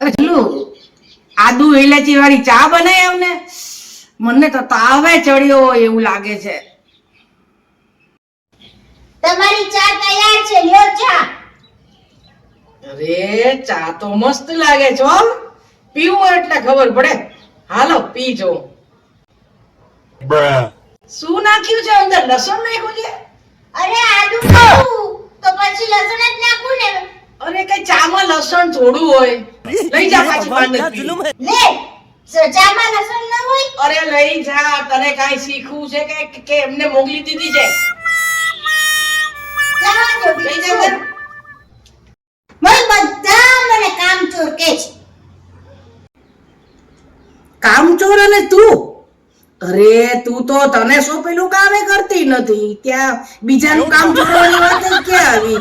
અરે ચલું આદુ ઇલાયચી વાળી ચા બનાય આવને. મને તો તાવે ચડ્યો હોય એવું લાગે છે. તમારી ચા તૈયાર છે, લ્યો ચા. અરે ચા તો મસ્ત લાગે છે હો. પીવું એટલે ખબર પડે. હાલો પીજો. શું નાખ્યું છે અંદર? લસણ નાખ્યું છે? અરે આદુ ખાવું તો પછી લસણ જ નાખું ને. અરે કઈ ચામાં લસણ થોડું હોય. લઈ જા પાછી પાંડે પી. લે ચામાં લસણ ન હોય? અરે લઈ જા. તને કાઈ શીખવું છે કે એમને મોકલી દીધી છે? જવા દો. લઈ જા ઘર. બધા મને કામચોર કહે છે. કામચોર અને તું? અરે તું તો તને સોંપેલું કામે કરતી નથી, ત્યાં બીજાનું કામ ચોરવાની વાત જ ક્યાં આવી?